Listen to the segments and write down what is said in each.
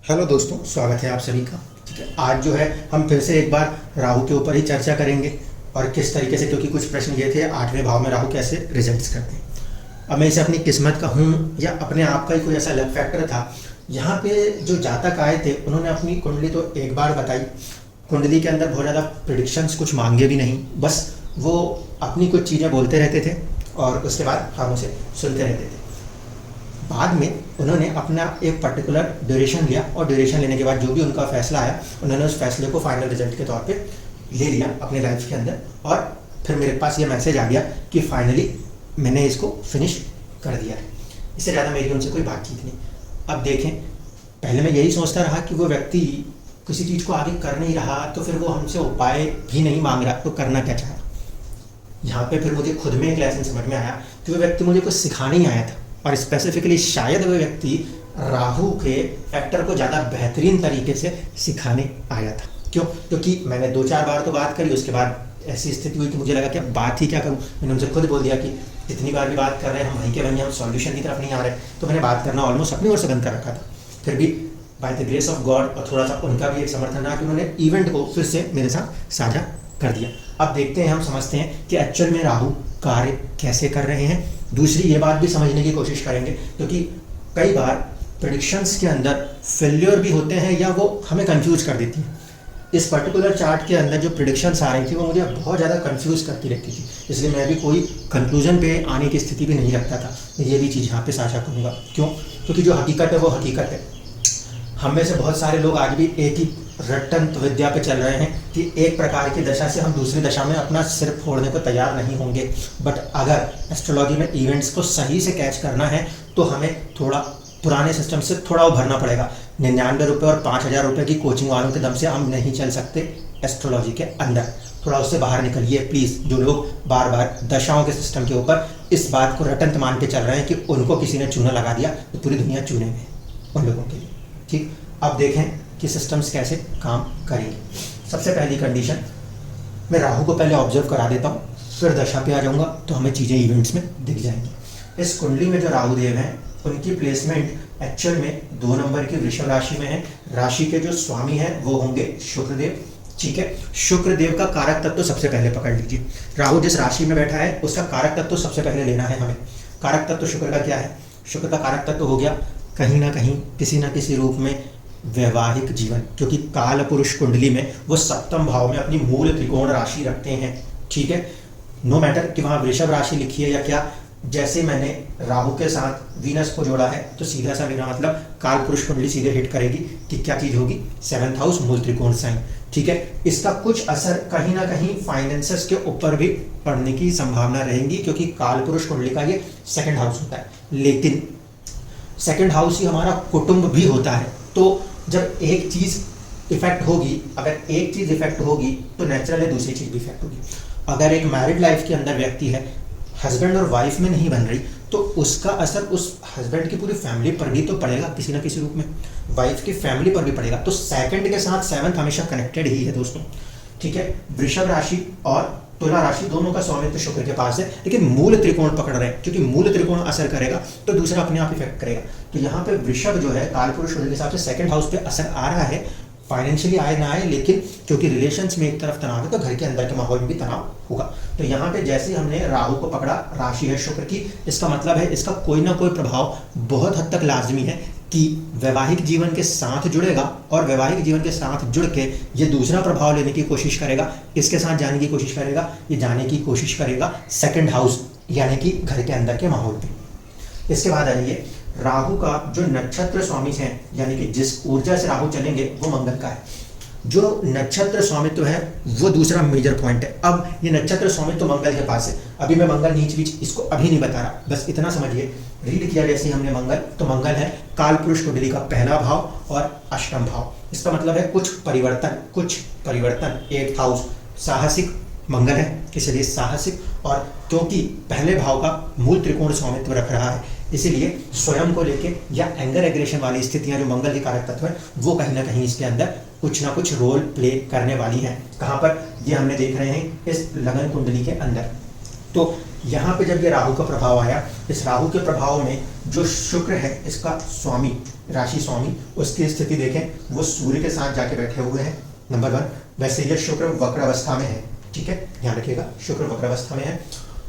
Hello दोस्तों, स्वागत है आप सभी का। ठीक है, आज जो है हम फिर से एक बार राहु के ऊपर ही चर्चा करेंगे और किस तरीके से, क्योंकि कुछ प्रश्न ये थे 8वें भाव में राहु कैसे रिजल्ट्स करते हैं। अब मैं इसे अपनी किस्मत का हूँ या अपने आप का ही कोई ऐसा लक फैक्टर था। यहाँ पे जो जातक आए थे उन्होंने अपनी कुंडली तो एक बार बताई। कुंडली के अंदर बहुत ज़्यादा प्रिडिक्शंस कुछ मांगे भी नहीं, बस वो अपनी कुछ चीज़ें बोलते रहते थे और उसके बाद हम उसे सुनते रहते थे। बाद में उन्होंने अपना एक पर्टिकुलर ड्यूरेशन लिया और ड्यूरेशन लेने के बाद जो भी उनका फैसला आया, उन्होंने उस फैसले को फाइनल रिजल्ट के तौर पे ले लिया अपने लाइफ के अंदर। और फिर मेरे पास ये मैसेज आ गया कि फाइनली मैंने इसको फिनिश कर दिया है। इससे ज़्यादा मेरी उनसे कोई बातचीत नहीं। अब देखें, पहले मैं यही सोचता रहा कि वो व्यक्ति किसी चीज़ को आगे कर नहीं रहा, तो फिर वो हमसे उपाय भी नहीं मांग रहा, तो करना क्या चाह रहा। यहाँ पे फिर मुझे खुद में एक लेसन समझ में आया कि वो व्यक्ति मुझे कुछ सिखाने ही आया था, और स्पेसिफिकली शायद वो व्यक्ति राहु के फैक्टर को ज़्यादा बेहतरीन तरीके से सिखाने आया था। क्यों? क्योंकि मैंने 2-4 बार तो बात करी, उसके बाद ऐसी स्थिति हुई कि मुझे लगा कि अब बात ही क्या करूं। मैंने उनसे खुद बोल दिया कि जितनी बार भी बात कर रहे हैं हम वहीं के वहीं, हम सॉल्यूशन की तरफ नहीं आ रहे। तो मैंने बात करना ऑलमोस्ट अपनी ओर से बंद कर रखा था। फिर भी by the grace of God और थोड़ा सा उनका भी एक समर्थन रहा कि उन्होंने इवेंट को फिर से मेरे साथ साझा कर दिया। अब देखते हैं, हम समझते हैं कि एक्चुअल में राहु कार्य कैसे कर रहे हैं। दूसरी ये बात भी समझने की कोशिश करेंगे, क्योंकि कई बार प्रेडिक्शंस के अंदर फेल्योर भी होते हैं या वो हमें कंफ्यूज कर देती हैं। इस पर्टिकुलर चार्ट के अंदर जो प्रेडिक्शंस आ रही थी वो मुझे बहुत ज़्यादा कंफ्यूज करती रहती थी, इसलिए मैं भी कोई कंक्लूजन पे आने की स्थिति भी नहीं रखता था। ये भी चीज़ यहाँ पे साझा करूँगा। क्यों? क्योंकि जो हकीकत है वो हकीकत है। हम में से बहुत सारे लोग आज भी एक ही रट्टन विद्या पे चल रहे हैं कि एक प्रकार की दशा से हम दूसरी दशा में अपना सिर फोड़ने को तैयार नहीं होंगे। बट अगर एस्ट्रोलॉजी में इवेंट्स को सही से कैच करना है तो हमें थोड़ा पुराने सिस्टम से थोड़ा उभरना पड़ेगा। 99 रुपये और 5,000 रुपये की कोचिंग वालों के दम से हम नहीं चल सकते एस्ट्रोलॉजी के अंदर। थोड़ा उससे बाहर निकलिए प्लीज़। जो लोग बार बार दशाओं के सिस्टम के ऊपर इस बात को रटंत मान के चल रहे हैं कि उनको किसी ने चूना लगा दिया, तो पूरी दुनिया चूने में उन लोगों के लिए। ठीक, अब देखें कि सिस्टम्स कैसे काम करेंगे। सबसे पहली कंडीशन, मैं राहु को पहले ऑब्जर्व करा देता हूँ, फिर दशा पे आ जाऊँगा तो हमें चीज़ें इवेंट्स में दिख जाएंगी। इस कुंडली में जो राहु देव हैं उनकी प्लेसमेंट एक्चुअल में 2 नंबर की वृषभ राशि में है। राशि के जो स्वामी हैं वो होंगे शुक्रदेव। ठीक है, शुक्रदेव का कारक तत्व तो सबसे पहले पकड़ लीजिए। राहु जिस राशि में बैठा है उसका कारक तत्व तो सबसे पहले लेना है हमें। कारक तत्व तो शुक्र का क्या है? शुक्र का कारक तत्व तो हो गया कहीं ना कहीं किसी ना किसी रूप में वैवाहिक जीवन, क्योंकि काल पुरुष कुंडली में वो 7वें भाव में अपनी मूल त्रिकोण राशि रखते हैं। ठीक है, नो मैटर कि वहाँ वृषभ राशि लिखी है या क्या, जैसे मैंने राहु के साथ वीनस को जोड़ा है तो सीधा सा मेरा मतलब काल पुरुष कुंडली सीधे हिट करेगी कि क्या चीज़ होगी? 7th हाउस, मूल त्रिकोण साइन। ठीक है, इसका कुछ असर कहीं ना कहीं फाइनेंसेस के ऊपर भी पड़ने की संभावना रहेगी, क्योंकि काल पुरुष कुंडली का ये 2nd हाउस होता है। लेकिन 2nd हाउस ही हमारा कुटुंब भी होता है। तो जब एक चीज़ इफेक्ट होगी, अगर एक चीज़ इफेक्ट होगी तो नेचुरल है दूसरी चीज़ भी इफेक्ट होगी। अगर एक मैरिड लाइफ के अंदर व्यक्ति है, हस्बैंड और वाइफ में नहीं बन रही, तो उसका असर उस हस्बैंड की पूरी फैमिली पर भी तो पड़ेगा किसी ना किसी रूप में, वाइफ की फैमिली पर भी पड़ेगा। तो 2nd के साथ 7th हमेशा कनेक्टेड ही है दोस्तों। ठीक है, वृषभ राशि और तुला राशि दोनों का स्वामित्व शुक्र के पास है, लेकिन मूल त्रिकोण पकड़ रहे हैं, क्योंकि मूल त्रिकोण असर करेगा तो दूसरा अपने आप इफेक्ट करेगा। तो यहाँ पे वृषभ जो है काल पुरुष के हिसाब से 2nd हाउस पे असर आ रहा है। फाइनेंशियली आए ना आए, लेकिन क्योंकि रिलेशंस में एक तरफ तनाव है तो घर के अंदर के माहौल में भी तनाव होगा। तो यहाँ पे जैसे हमने राहु को पकड़ा, राशि है शुक्र की, इसका मतलब है इसका कोई ना कोई प्रभाव बहुत हद तक लाजमी है कि वैवाहिक जीवन के साथ जुड़ेगा, और वैवाहिक जीवन के साथ जुड़ के ये दूसरा प्रभाव लेने की कोशिश करेगा, इसके साथ जाने की कोशिश करेगा, ये जाने की कोशिश करेगा 2nd हाउस यानी कि घर के अंदर के माहौल पे। इसके बाद आइए, राहु का जो नक्षत्र स्वामी है, यानी कि जिस ऊर्जा से राहु चलेंगे वो मंगल का है। जो नक्षत्र स्वामित्व है वो दूसरा मेजर पॉइंट है। अब ये नक्षत्र स्वामित्व मंगल के पास है। अभी मैं मंगल नीच बीच इसको अभी नहीं बता रहा, बस इतना समझिए। रीड किया जैसे हमने मंगल, तो मंगल है काल पुरुष कुंडली का 1ला भाव और 8वां भाव। इसका मतलब है कुछ परिवर्तन। 8th हाउस साहसिक मंगल है, इसलिए साहसिक, और क्योंकि पहले भाव का मूल त्रिकोण स्वामित्व रख रहा है, इसीलिए स्वयं को लेके या एंगर एग्रेशन वाली स्थितियां जो मंगल के कारक तत्व है वो कहीं ना कहीं इसके अंदर कुछ ना कुछ रोल प्ले करने वाली हैं। कहाँ पर? ये हमने देख रहे हैं इस लगन कुंडली के अंदर। तो यहाँ पे जब ये राहु का प्रभाव आया, इस राहु के प्रभाव में जो शुक्र है इसका स्वामी, राशि स्वामी, उसकी स्थिति देखें वो सूर्य के साथ जाके बैठे हुए हैं, नंबर 1। वैसे ये शुक्र वक्र अवस्था में है, ठीक है, ध्यान रखिएगा, शुक्र वक्र अवस्था में है।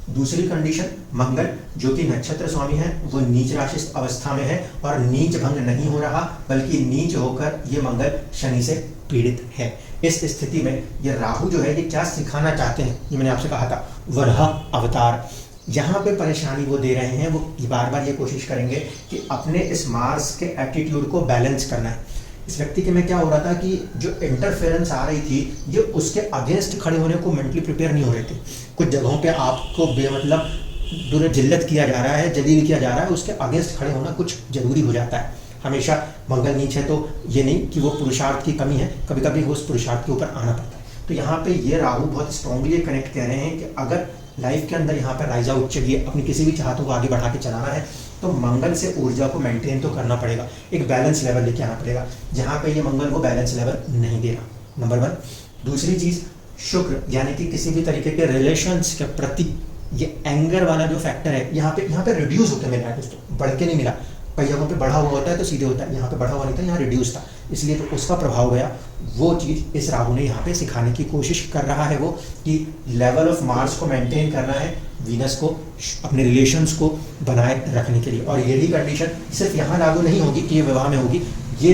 दूसरी कंडीशन, मंगल जो कि नक्षत्र स्वामी है वो नीच राशि अवस्था में है और नीच भंग नहीं हो रहा, बल्कि नीच होकर ये मंगल शनि से पीड़ित है। इस स्थिति में ये राहु जो है ये क्या सिखाना चाहते हैं, ये मैंने आपसे कहा था, वराह अवतार। यहाँ पे परेशानी वो दे रहे हैं, वो बार बार ये कोशिश करेंगे कि अपने इस मार्स के एटीट्यूड को बैलेंस करना है। इस व्यक्ति के में क्या हो रहा था कि जो इंटरफेरेंस आ रही थी ये उसके अगेंस्ट खड़े होने को मेंटली प्रिपेयर नहीं हो रहे थे। कुछ जगहों पे आपको बेमतलब जिल्लत किया जा रहा है, जलील किया जा रहा है, उसके अगेंस्ट खड़े होना कुछ जरूरी हो जाता है। हमेशा मंगल नीच है तो ये नहीं कि वो पुरुषार्थ की कमी है, कभी कभी वो उस पुरुषार्थ के ऊपर आना पड़ता है। तो यहाँ पे ये राहु बहुत स्ट्रांगली कनेक्ट कह रहे हैं कि अगर लाइफ के अंदर यहाँ पर राइज आउट चाहिए, अपनी किसी भी चाहतों को आगे बढ़ा के चलाना है, तो मंगल से ऊर्जा को मेंटेन तो करना पड़ेगा, एक बैलेंस लेवल लेके आना पड़ेगा, जहाँ पे ये मंगल वो बैलेंस लेवल नहीं दे रहा, नंबर 1। दूसरी चीज, शुक्र यानी कि किसी भी तरीके के रिलेशंस के प्रति ये एंगर वाला जो फैक्टर है यहाँ पे रिड्यूस होकर मिला है दोस्तों, बढ़ के नहीं मिला। कई जगहों पे बढ़ा हुआ होता है तो सीधे होता है, यहाँ पे बढ़ा हुआ नहीं था, यहाँ रिड्यूस था, इसलिए तो उसका प्रभाव गया। वो चीज़ इस राहु ने यहाँ पे सिखाने की कोशिश कर रहा है वो कि लेवल ऑफ मार्स को मेंटेन करना है, वीनस को अपने रिलेशंस को बनाए रखने के लिए। और यही कंडीशन सिर्फ यहाँ लागू नहीं होगी कि ये विवाह में होगी, ये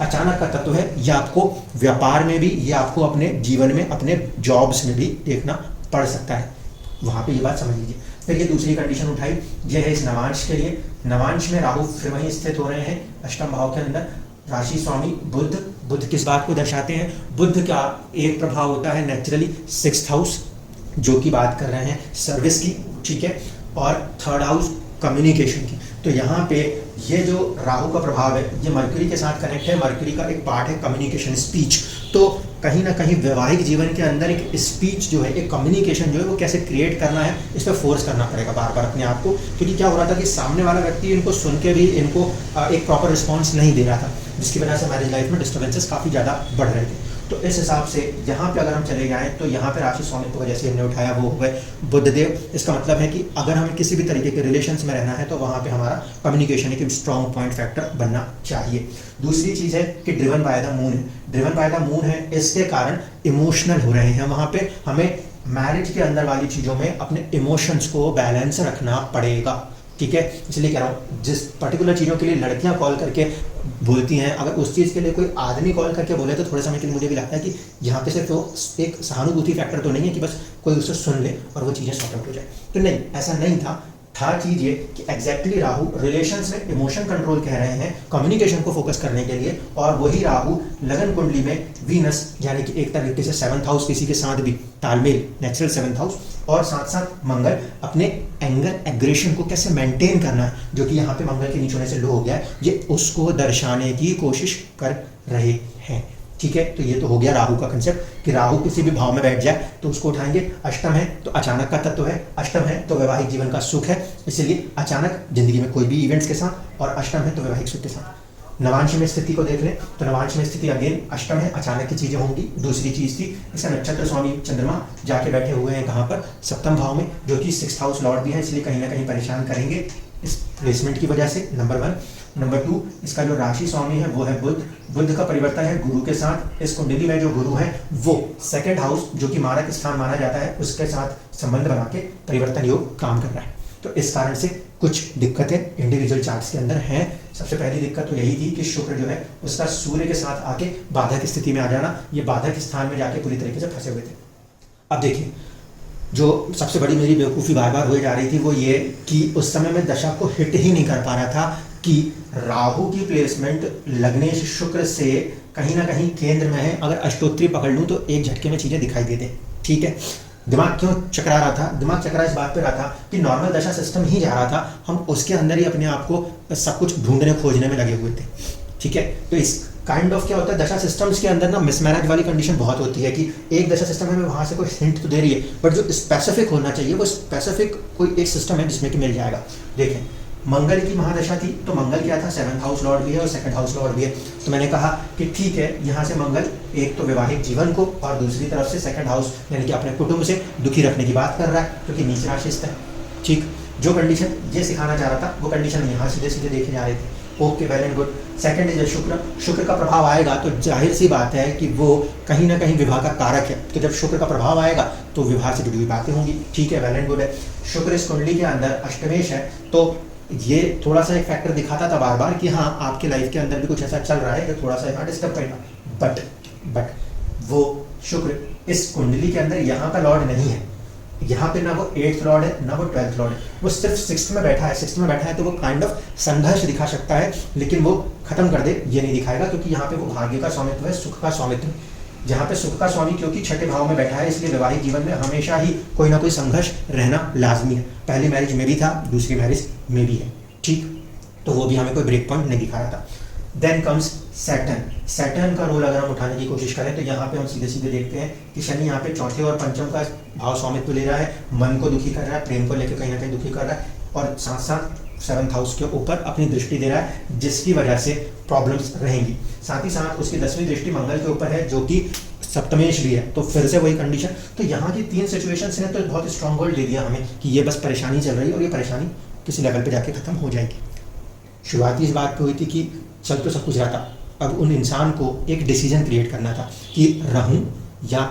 अचानक का तत्व है, ये आपको व्यापार में भी, ये आपको अपने जीवन में, अपने जॉब्स में भी देखना पड़ सकता है, वहाँ पे ये बात समझ लीजिए। फिर ये दूसरी कंडीशन उठाई, ये है इस नवांश के लिए। नवांश में राहु फिर वहीं स्थित हो रहे हैं अष्टम भाव के अंदर। राशि स्वामी बुध, बुध किस बात को दर्शाते हैं, बुध का एक प्रभाव होता है नेचुरली 6th हाउस, जो की बात कर रहे हैं सर्विस की, ठीक है, और 3rd हाउस कम्युनिकेशन की। तो यहाँ पे ये जो राहु का प्रभाव है ये मरकरी के साथ कनेक्ट है, मरकरी का एक पार्ट है कम्युनिकेशन, स्पीच। तो कहीं ना कहीं वैवाहिक जीवन के अंदर एक स्पीच जो है, एक कम्युनिकेशन जो है वो कैसे क्रिएट करना है, इस पर फोर्स करना पड़ेगा बार बार अपने आप को, क्योंकि क्या हो रहा था कि सामने वाला व्यक्ति इनको सुन के भी इनको एक प्रॉपर रिस्पॉन्स नहीं दे रहा था, जिसकी वजह से मैरिज लाइफ में डिस्टर्बेंसेस काफ़ी ज़्यादा बढ़ रहे थे। तो इस हिसाब से यहाँ पे अगर हम चले जाएँ तो यहाँ पे राशि स्वामित्व को जैसे हमने उठाया वो हो गए बुधदेव। इसका मतलब है कि अगर हमें किसी भी तरीके के रिलेशंस में रहना है तो वहाँ पे हमारा कम्युनिकेशन एक स्ट्रॉन्ग पॉइंट फैक्टर बनना चाहिए। दूसरी चीज़ है कि ड्रिवन बाय द मून है, ड्रिवन बाय द मून है, इसके कारण इमोशनल हो रहे हैं। वहाँ पे हमें मैरिज के अंदर वाली चीज़ों में अपने इमोशंस को बैलेंस रखना पड़ेगा, ठीक है। इसलिए कह रहा हूँ जिस पर्टिकुलर चीज़ों के लिए लड़कियां कॉल करके बोलती हैं, अगर उस चीज़ के लिए कोई आदमी कॉल करके बोले तो थोड़े समय के लिए मुझे भी लगता है कि यहाँ पे सिर्फ वो एक सहानुभूति फैक्टर तो नहीं है कि बस कोई उसे सुन ले और वो चीज़ें सॉर्ट आउट हो जाए, तो नहीं, ऐसा नहीं था चीज़ ये कि एग्जैक्टली राहु रिलेशंस में इमोशन कंट्रोल कह रहे हैं, कम्युनिकेशन को फोकस करने के लिए, और वही राहु लगन कुंडली में वीनस यानी कि एक तरीके से 7th हाउस किसी के साथ भी तालमेल, नेचुरल 7th हाउस, और साथ साथ मंगल अपने एंगर एग्रेशन को कैसे मेंटेन करना है, जो कि यहाँ पे मंगल के नीचे होने से लो हो गया है, ये उसको दर्शाने की कोशिश कर रहे हैं, ठीक है। तो ये तो हो गया राहु का कंसेप्ट कि राहु किसी भी भाव में बैठ जाए तो उसको उठाएंगे। अष्टम है तो अचानक का तत्व है, अष्टम है तो वैवाहिक जीवन का सुख है, इसलिए अचानक जिंदगी में कोई भी इवेंट्स के साथ, और अष्टम है तो वैवाहिक सुख के साथ। नवांश में स्थिति को देख लें तो नवांश में स्थिति अगेन अष्टम है, अचानक की चीजें होंगी। दूसरी चीज थी इसका नक्षत्र स्वामी चंद्रमा जाके बैठे हुए हैं कहाँ पर, 7th भाव में, जो कि 6th हाउस लॉर्ड भी है, इसलिए कहीं ना कहीं परेशान करेंगे इस प्लेसमेंट की वजह से, नंबर 1। नंबर 2, इसका जो राशि स्वामी है वो है बुध, बुध का परिवर्तन है गुरु के साथ। इस कुंडली में जो गुरु है वो 2nd हाउस जो कि मारक स्थान माना जाता है उसके साथ संबंध बना के परिवर्तन योग काम कर रहा है। तो इस कारण से कुछ दिक्कतें इंडिविजुअल चार्ट्स के अंदर हैं। सबसे पहली दिक्कत तो यही थी कि शुक्र जो है उसका सूर्य के साथ आके बाधक स्थिति में आ जाना, ये बाधक स्थान में जाके पूरी तरीके से फंसे हुए थे। अब देखिए जो सबसे बड़ी मेरी बेवकूफ़ी बार बार हो जा रही थी वो ये कि उस समय मैं दशा को हिट ही नहीं कर पा रहा था कि राहु की प्लेसमेंट लग्नेश शुक्र से कहीं ना कहीं केंद्र में है। अगर अष्टोत्री पकड़ लूँ तो एक झटके में चीज़ें दिखाई देते, ठीक है। दिमाग क्यों चकरा रहा था, दिमाग चकरा इस बात पे रहा था कि नॉर्मल दशा सिस्टम ही जा रहा था, हम उसके अंदर ही अपने आप को सब कुछ ढूंढने खोजने में लगे हुए थे, ठीक है। तो इस काइंड ऑफ क्या होता है दशा सिस्टम्स के अंदर ना मिसमैनेज वाली कंडीशन बहुत होती है कि एक दशा सिस्टम हमें वहाँ से कोई हिंट तो दे रही है, बट जो स्पेसिफिक होना चाहिए वो स्पेसिफिक कोई एक सिस्टम है जिसमें कि मिल जाएगा। देखें मंगल की महादशा थी, तो मंगल क्या था, 7th हाउस लॉर्ड भी है और 2nd हाउस लॉर्ड भी है। तो मैंने कहा कि ठीक है, यहाँ से मंगल एक तो वैवाहिक जीवन को और दूसरी तरफ से 2nd हाउस यानी कि अपने कुटुंब से दुखी रखने की बात कर रहा है, क्योंकि नीच राशिस्थ है। ठीक, जो कंडीशन ये सिखाना चाह रहा था वो कंडीशन यहाँ सीधे सीधे देखे जा रहे थे। Okay, well and good. Second is शुक्र। शुक्र का प्रभाव आएगा तो जाहिर सी बात है कि वो कहीं ना कहीं विवाह का कारक है, तो जब शुक्र का प्रभाव आएगा तो विवाह से जुड़ी हुई बातें होंगी। ठीक है, वेल एंड गुड है। शुक्र इस कुंडली के अंदर अष्टमेश है, तो ये थोड़ा सा एक फैक्टर दिखाता था बार बार कि हाँ, आपके लाइफ के अंदर भी कुछ ऐसा चल रहा है कि थोड़ा सा यहाँ डिस्टर्ब करेगा। बट वो शुक्र इस कुंडली के अंदर यहाँ का लॉर्ड नहीं है। यहाँ पे ना वो 8th लॉर्ड है ना वो 12th लॉर्ड है, वो सिर्फ 6th में बैठा है। 6th में बैठा है तो वो काइंड ऑफ संघर्ष दिखा सकता है, लेकिन वो खत्म कर दे ये नहीं दिखाएगा, क्योंकि यहाँ पे वो भाग्य का स्वामित्व है, सुख का स्वामित्व। जहाँ पे सुख का स्वामी क्योंकि 6ठे भाव में बैठा है, इसलिए वैवाहिक जीवन में हमेशा ही कोई ना कोई संघर्ष रहना लाजमी है। पहली मैरिज में भी था, दूसरी मैरिज में भी है। ठीक, तो वो भी हमें कोई ब्रेक पॉइंट नहीं दिखाया था। Then comes Saturn. सैटर्न का रोल अगर हम उठाने की कोशिश करें तो यहाँ पे हम सीधे सीधे देखते हैं कि शनि यहाँ पे चौथे और पंचम का भाव स्वामित्व ले रहा है, मन को दुखी कर रहा है, प्रेम को लेकर कहीं ना कहीं दुखी कर रहा है, और साथ साथ 7th हाउस के ऊपर अपनी दृष्टि दे रहा है, जिसकी वजह से प्रॉब्लम्स रहेंगी। साथ ही साथ उसकी 10वीं दृष्टि मंगल के ऊपर है, जो कि सप्तमेश भी है, तो फिर से वही कंडीशन। तो यहाँ की 3 सिचुएशंस ने तो बहुत स्ट्रॉन्ग होल्ड दे दिया हमें कि ये बस परेशानी चल रही है और ये परेशानी किसी लेवल पे जाके खत्म हो जाएगी। शुरुआती इस बात पे हुई थी कि चल तो सब कुछ रहा था, अब उन इंसान को एक डिसीजन क्रिएट करना था कि रहूं या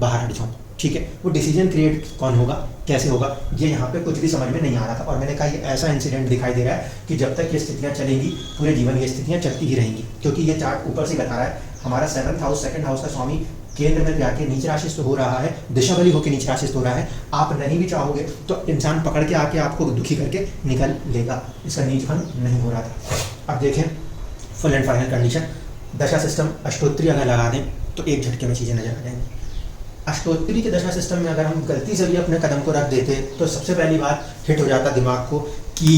बाहर हट जाऊं। ठीक है, वो डिसीजन क्रिएट कौन होगा, कैसे होगा, ये यहाँ पे कुछ भी समझ में नहीं आ रहा था। और मैंने कहा ये ऐसा इंसिडेंट दिखाई दे रहा है कि जब तक ये स्थितियाँ चलेंगी पूरे जीवन ये स्थितियाँ चलती ही रहेंगी, क्योंकि ये चार्ट ऊपर से बता रहा है हमारा 7th हाउस 2nd हाउस का स्वामी केंद्र में जाके नीच राशिस्थ हो रहा है, दिशा बली होकर नीच राशिस्थ हो रहा है। आप नहीं भी चाहोगे तो इंसान पकड़ के आके आपको दुखी करके निकल लेगा, इसका नीच भंग नहीं हो रहा था। अब देखें फुल एंड फाइनल कंडीशन। दशा सिस्टम अष्टोत्तरी अगर लगा दें तो एक झटके में चीज़ें नजर आ जाएंगी। अष्टोत्तरी के दशा सिस्टम में अगर हम गलती से भी अपने कदम को रख देते तो सबसे पहली बात हिट हो जाता दिमाग को कि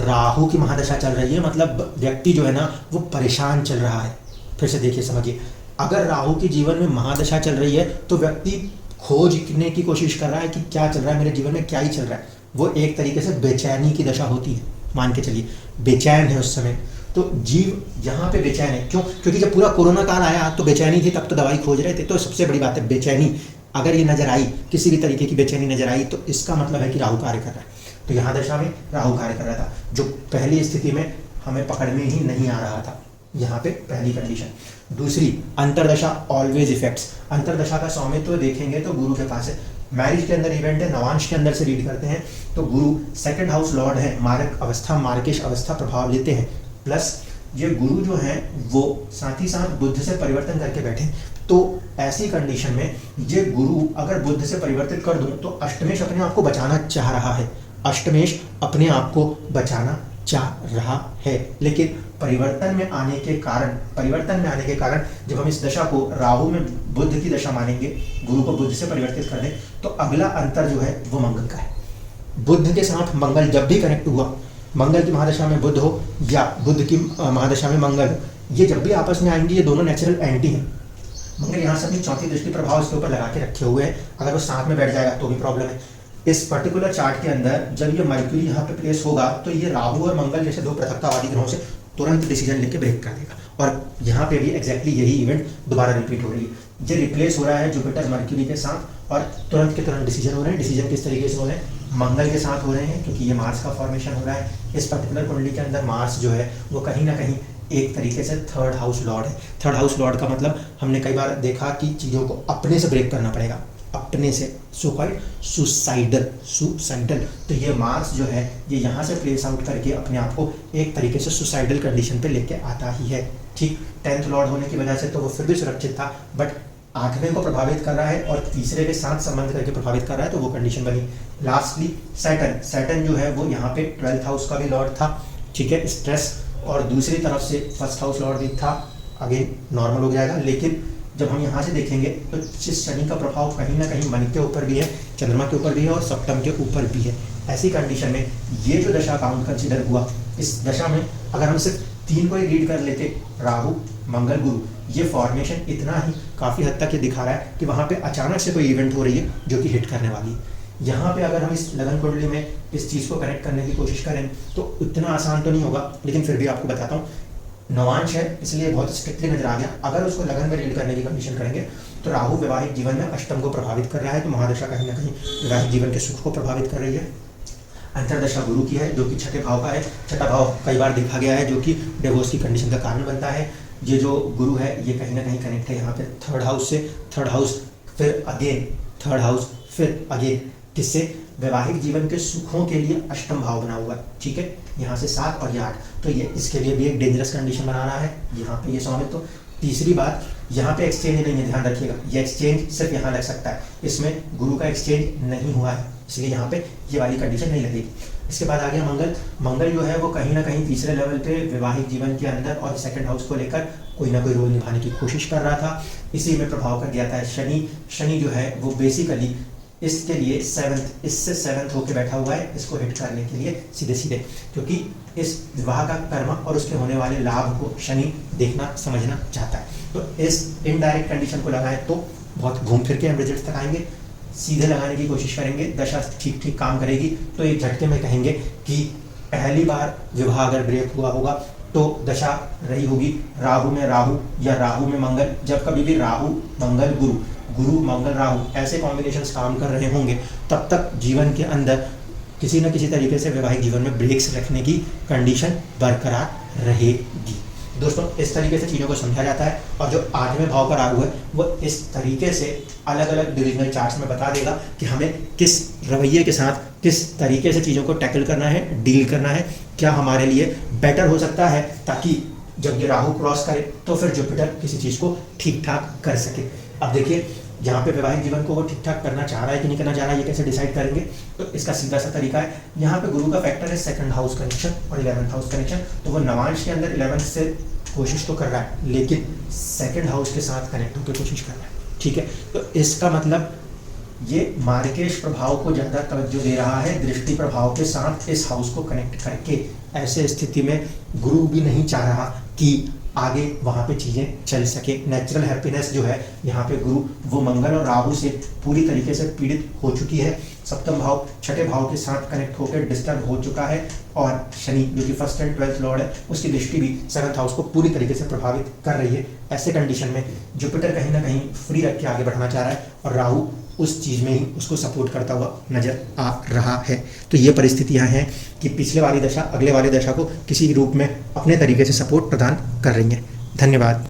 राहु की महादशा चल रही है, मतलब व्यक्ति जो है ना वो परेशान चल रहा है। फिर से देखिए समझिए, अगर राहु की जीवन में महादशा चल रही है तो व्यक्ति खोजने की कोशिश कर रहा है कि क्या चल रहा है मेरे जीवन में, क्या ही चल रहा है। वो एक तरीके से बेचैनी की दशा होती है, मान के चलिए बेचैन है उस समय। तो जीव यहाँ पे बेचैन है, क्यों? क्योंकि जब पूरा कोरोना काल आया तो बेचैनी थी, तब तो दवाई खोज रहे थे। तो सबसे बड़ी बात है बेचैनी, अगर ये नजर आई, किसी भी तरीके की बेचैनी नजर आई, तो इसका मतलब है कि राहु कार्य कर रहा है। तो यहाँ दशा में राहु कार्य कर रहा था, जो पहली स्थिति में हमें पकड़ में ही नहीं आ रहा था। यहाँ पे पहली कंडीशन। दूसरी, अंतरदशा ऑलवेज इफेक्ट्स। अंतरदशा का स्वामित्व देखेंगे तो गुरु के पास है। मैरिज के अंदर इवेंट है, नवांश के अंदर से रीड करते हैं तो गुरु 2nd हाउस लॉर्ड है, मारक अवस्था मार्केश अवस्था प्रभाव लेते हैं। प्लस ये गुरु जो है वो साथ ही साथ बुध से परिवर्तन करके बैठे। तो ऐसी कंडीशन में ये गुरु अगर बुध से परिवर्तित कर दूं तो अष्टमेश अपने आप को बचाना चाह रहा है। अष्टमेश अपने आप को बचाना चाह रहा है, लेकिन परिवर्तन में आने के कारण जब हम इस दशा को राहु में बुध की दशा मानेंगे, गुरु को बुध से परिवर्तित कर दें, तो अगला अंतर जो है वो मंगल का है। बुध के साथ मंगल जब भी कनेक्ट हुआ, मंगल की महादशा में बुध हो या बुध की महादशा में मंगल हो, ये जब भी आपस में आएंगे ये दोनों नेचुरल एंटी हैं। मंगल यहाँ से अपनी चौथी दृष्टि प्रभाव इसके ऊपर लगा के रखे हुए हैं, अगर वो साथ में बैठ जाएगा तो भी प्रॉब्लम है। इस पर्टिकुलर चार्ट के अंदर जब ये मर्क्यूरी यहाँ पे प्लेस होगा तो ये राहु और मंगल जैसे 2 पृथकतावादी ग्रहों से तुरंत डिसीजन लेके ब्रेक कर देगा। और यहाँ पे भी एग्जैक्टली यही इवेंट दोबारा रिपीट हो रही है। ये रिप्लेस हो रहा है जुपिटर मर्क्यूरी के साथ और तुरंत के तुरंत डिसीजन हो रहे हैं। डिसीजन किस तरीके से हो रहे हैं? मंगल के साथ हो रहे हैं, क्योंकि ये मार्स का फॉर्मेशन हो रहा है। इस पर्टिकुलर कुंडली के अंदर मार्स जो है वो कहीं ना कहीं एक तरीके से 3rd हाउस लॉर्ड है। 3rd हाउस लॉर्ड का मतलब हमने कई बार देखा कि चीज़ों को अपने से ब्रेक करना पड़ेगा, अपने से, सो कॉल्ड सुसाइडल। तो ये मार्स जो है ये यहाँ से प्लेस आउट करके अपने आप को एक तरीके से सुसाइडल कंडीशन पे लेके आता ही है। ठीक, 10th लॉर्ड होने की वजह से तो वो फिर भी सुरक्षित था, बट 8वें को प्रभावित कर रहा है और तीसरे के साथ संबंध करके प्रभावित कर रहा है, तो वो कंडीशन बनी। लास्टली सैटर्न जो है वो यहाँ पे 12th हाउस का भी लॉर्ड था। ठीक है, स्ट्रेस, और दूसरी तरफ से 1st हाउस लॉर्ड भी था। अगेन नॉर्मल हो जाएगा, लेकिन जब हम यहाँ से देखेंगे तो जिस शनि का प्रभाव कहीं ना कहीं मन के ऊपर भी है, चंद्रमा के ऊपर भी है और सप्तम के ऊपर भी है। ऐसी कंडीशन में ये जो दशा काउंट कंसिडर हुआ, इस दशा में अगर हम सिर्फ 3 को ही रीड कर लेते, राहु मंगल गुरु, ये फॉर्मेशन इतना ही काफ़ी हद तक ये दिखा रहा है कि वहाँ पे अचानक से कोई इवेंट हो रही है जो कि हिट करने वाली है। यहाँ पे अगर हम इस लगन कुंडली में इस चीज़ को कनेक्ट करने की कोशिश करें तो इतना आसान तो नहीं होगा, लेकिन फिर भी आपको बताता हूँ। नवांश है इसलिए बहुत स्ट्रिक्टली नजर आ गया। अगर उसको लगन में रीड करने की कंडीशन करेंगे तो राहु वैवाहिक जीवन में अष्टम को प्रभावित कर रहा है, तो महादशा कहीं ना कहीं वैवाहिक जीवन के सुख को प्रभावित कर रही है। अंतरदशा गुरु की है जो कि छठे भाव का है। छठा भाव कई बार देखा गया है जो कि डिवोर्स की कंडीशन का कारण बनता है। ये जो गुरु है ये कहीं ना कहीं कनेक्ट है यहाँ पे थर्ड हाउस से, थर्ड हाउस फिर अगेन थर्ड हाउस फिर अगेन, किससे? वैवाहिक जीवन के सुखों के लिए अष्टम भाव बना हुआ है, ठीक है। यहाँ से 7 और ये 8, तो ये इसके लिए भी एक डेंजरस कंडीशन बना रहा है यहाँ पे ये स्वामित्व। तो तीसरी बात, यहाँ पे एक्सचेंज नहीं है, ध्यान रखिएगा, ये एक्सचेंज सिर्फ यहाँ लग सकता है, इसमें गुरु का एक्सचेंज नहीं हुआ है, इसलिए यहाँ पे ये वाली कंडीशन नहीं लगेगी। इसके बाद आ गया मंगल। मंगल जो है वो कहीं ना कहीं तीसरे लेवल पे वैवाहिक जीवन के अंदर और सेकंड हाउस को लेकर कोई ना कोई रोल निभाने की कोशिश कर रहा था, इसी में प्रभाव कर दिया था शनि। शनि जो है वो बेसिकली इसके लिए 7th, इससे 7th होके बैठा हुआ है इसको हिट करने के लिए सीधे सीधे, क्योंकि इस विवाह का कर्म और उसके होने वाले लाभ को शनि देखना समझना चाहता है। तो इस इनडायरेक्ट कंडीशन को लगाए तो बहुत घूम फिर के हम रिजल्ट तक आएंगे। सीधे लगाने की कोशिश करेंगे, दशा ठीक ठीक काम करेगी तो एक झटके में कहेंगे कि पहली बार विवाह अगर ब्रेक हुआ होगा तो दशा रही होगी राहु में राहु या राहु में मंगल। जब कभी भी राहु मंगल गुरु, गुरु मंगल राहु ऐसे कॉम्बिनेशंस काम कर रहे होंगे तब तक जीवन के अंदर किसी न किसी तरीके से वैवाहिक जीवन में ब्रेक्स रखने की कंडीशन बरकरार रहेगी। दोस्तों इस तरीके से चीज़ों को समझा जाता है, और जो 8वें भाव का राहु है वो इस तरीके से अलग अलग डिविजनल चार्ट्स में बता देगा कि हमें किस रवैये के साथ किस तरीके से चीज़ों को टैकल करना है, डील करना है, क्या हमारे लिए बेटर हो सकता है, ताकि जब ये राहु क्रॉस करे तो फिर जुपिटर किसी चीज़ को ठीक ठाक कर सके। अब देखिए यहाँ पे वैवाहिक जीवन को वो ठीक ठाक करना चाह रहा है कि नहीं करना चाह रहा है, ये कैसे डिसाइड करेंगे? तो इसका सीधा सा तरीका है, यहाँ पे गुरु का फैक्टर है सेकंड हाउस कनेक्शन और 11th हाउस कनेक्शन, तो वो नवांश के अंदर 11th से कोशिश तो कर रहा है लेकिन सेकंड हाउस के साथ कनेक्ट होकर कोशिश कर रहा है, ठीक है। तो इसका मतलब ये मार्केश प्रभाव को ज़्यादा तवज्जो दे रहा है दृष्टि प्रभाव के साथ इस हाउस को कनेक्ट करके। ऐसे स्थिति में गुरु भी नहीं चाह रहा कि आगे वहाँ पे चीज़ें चल सके। नेचुरल हैप्पीनेस जो है यहाँ पे गुरु वो मंगल और राहु से पूरी तरीके से पीड़ित हो चुकी है। सप्तम भाव छठे भाव के साथ कनेक्ट होकर डिस्टर्ब हो चुका है, और शनि जो कि 1st एंड 12th लॉर्ड है उसकी दृष्टि भी 7th हाउस को पूरी तरीके से प्रभावित कर रही है। ऐसे कंडीशन में जुपिटर कहीं ना कहीं फ्री रख के आगे बढ़ना चाह रहा है और राहु उस चीज़ में ही उसको सपोर्ट करता हुआ नजर आ रहा है। तो ये परिस्थितियां हैं कि पिछले वाली दशा अगले वाली दशा को किसी रूप में अपने तरीके से सपोर्ट प्रदान कर रही हैं। धन्यवाद।